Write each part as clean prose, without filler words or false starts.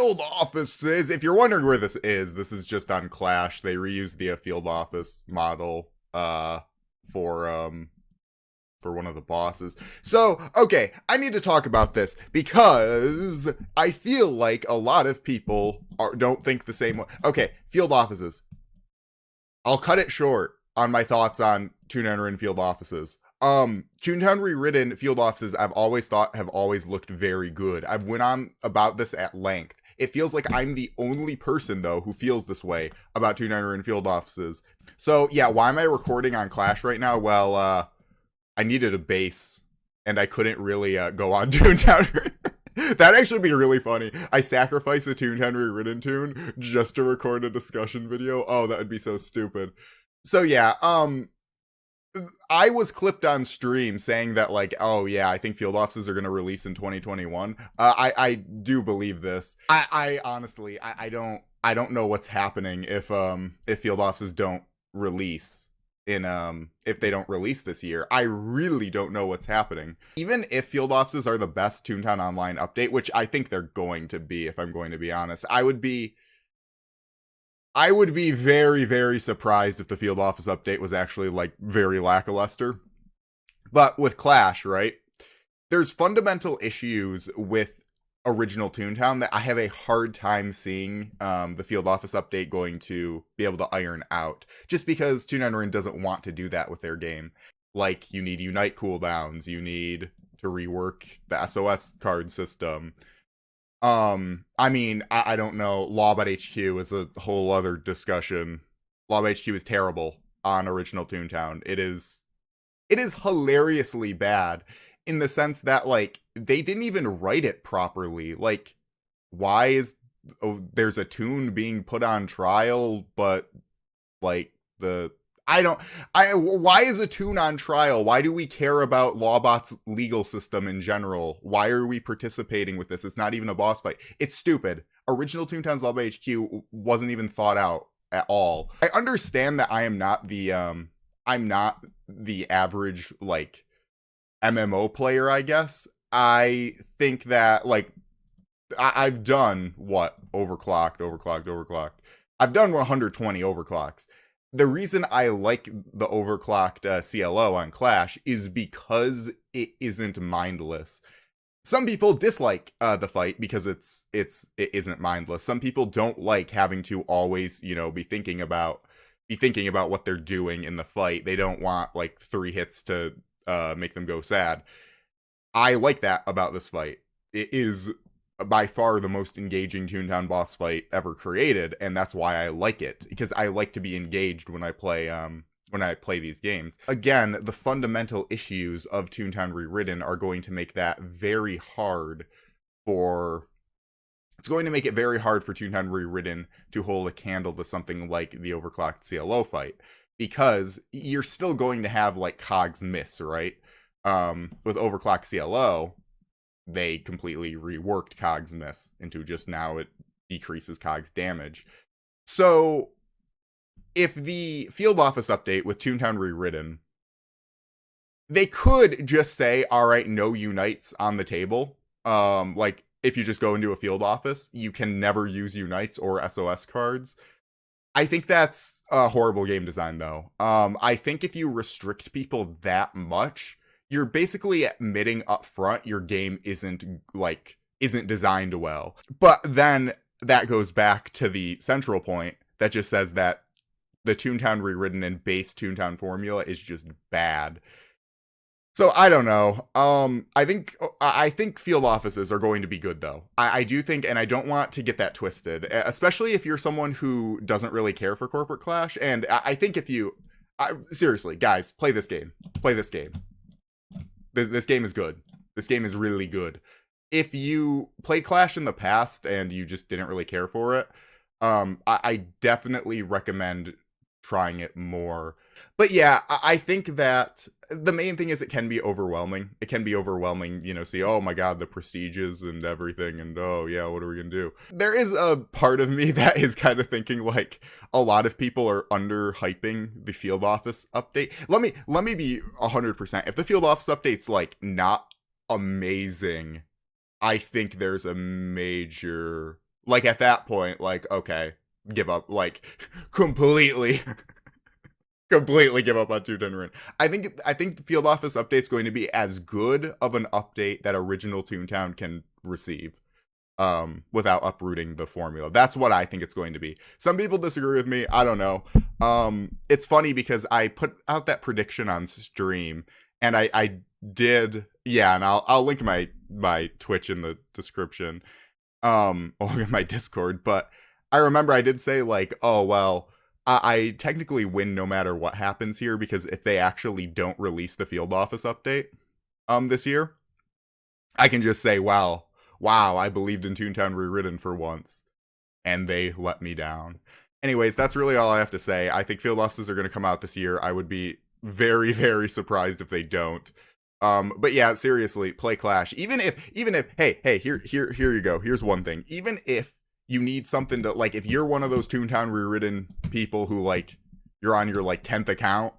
field offices. If you're wondering where this is just on Clash. They reused the field office model for one of the bosses. So, okay, I need to talk about this because I feel like a lot of people don't think the same way. Okay, field offices. I'll cut it short on my thoughts on Toontown and field offices. Toontown Rewritten field offices I've always thought have always looked very good. I've went on about this at length. It feels like I'm the only person, though, who feels this way about Toontown and field offices. So, yeah, why am I recording on Clash right now? Well, I needed a base, and I couldn't really go on Toontown. That'd actually be really funny. I sacrifice a Toontown Rewritten tune just to record a discussion video. Oh, that would be so stupid. So yeah, I was clipped on stream saying that, like, oh yeah, I think field offices are going to release in 2021. I do believe this. I honestly, I don't know what's happening if field offices don't release if they don't release this year. I really don't know what's happening. Even if field offices are the best Toontown Online update, which I think they're going to be, if I'm going to be honest, I would be very, very surprised if the field office update was actually, like, very lackluster. But with Clash, right, there's fundamental issues with original Toontown that I have a hard time seeing the field office update going to be able to iron out. Just because Toontown doesn't want to do that with their game. Like, you need Unite cooldowns, you need to rework the SOS card system. I mean, I don't know. Lawbot HQ is a whole other discussion. Lawbot HQ is terrible on original Toontown. It is hilariously bad in the sense that, like, they didn't even write it properly. Like, why is there's a tune being put on trial, but like why is a tune on trial? Why do we care about Lawbot's legal system in general? Why are we participating with this? It's not even a boss fight. It's stupid. Original Toontown's Lawbot HQ wasn't even thought out at all. I understand that I'm not the average, like, MMO player, I guess. I think that, like, I've done overclocked. I've done 120 overclocks. The reason I like the overclocked CLO on Clash is because it isn't mindless. Some people dislike the fight because it isn't mindless. Some people don't like having to always, be thinking about what they're doing in the fight. They don't want, like, 3 hits to make them go sad. I like that about this fight. It is by far the most engaging Toontown boss fight ever created, and that's why I like it, because I like to be engaged when I play these games. Again, the fundamental issues of Toontown Rewritten are going to make that very hard for Toontown Rewritten to hold a candle to something like the overclocked CLO fight, because you're still going to have, like, cogs miss, right? With overclocked CLO, they completely reworked cogs miss into just now it decreases cogs damage. So if the field office update with Toontown Rewritten, they could just say, all right, no unites on the table. Like, if you just go into a field office, you can never use unites or SOS cards. I think that's a horrible game design, though. I think if you restrict people that much, you're basically admitting up front your game isn't designed well. But then that goes back to the central point that just says that the Toontown Rewritten and base Toontown formula is just bad. So I don't know. I think field offices are going to be good, though. I do think, and I don't want to get that twisted, especially if you're someone who doesn't really care for corporate Clash. And I think seriously, guys, play this game. Play this game. This game is good. This game is really good. If you played Clash in the past and you just didn't really care for it, I definitely recommend trying it more. But yeah, I think that the main thing is it can be overwhelming. It can be overwhelming, see, oh my god, the prestiges and everything, and oh yeah, what are we gonna do? There is a part of me that is kind of thinking, like, a lot of people are underhyping the field office update. Let me be 100%. If the field office update's, like, not amazing, I think there's a major, like at that point, like, okay, give up, like, completely completely give up on Toontown Rewritten. I think the field office update's going to be as good of an update that original Toontown can receive, without uprooting the formula. That's what I think it's going to be. Some people disagree with me. I don't know. It's funny because I put out that prediction on stream, and I did, yeah, and I'll link my Twitch in the description. Or in my Discord, but I remember I did say, like, oh well, I technically win no matter what happens here, because if they actually don't release the field office update this year, I can just say, wow, I believed in Toontown Rewritten for once, and they let me down. Anyways, that's really all I have to say. I think field offices are going to come out this year. I would be very, very surprised if they don't. But yeah, seriously, play Clash. Even if, hey, here you go. Here's one thing. Even if you need something to, like, if you're one of those Toontown Rewritten people who, like, you're on your, like, 10th account,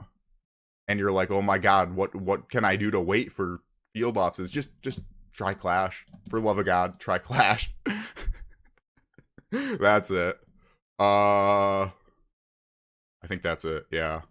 and you're like, oh my god, what can I do to wait for field offices? Just try Clash. For the love of God, try Clash. That's it. I think that's it, yeah.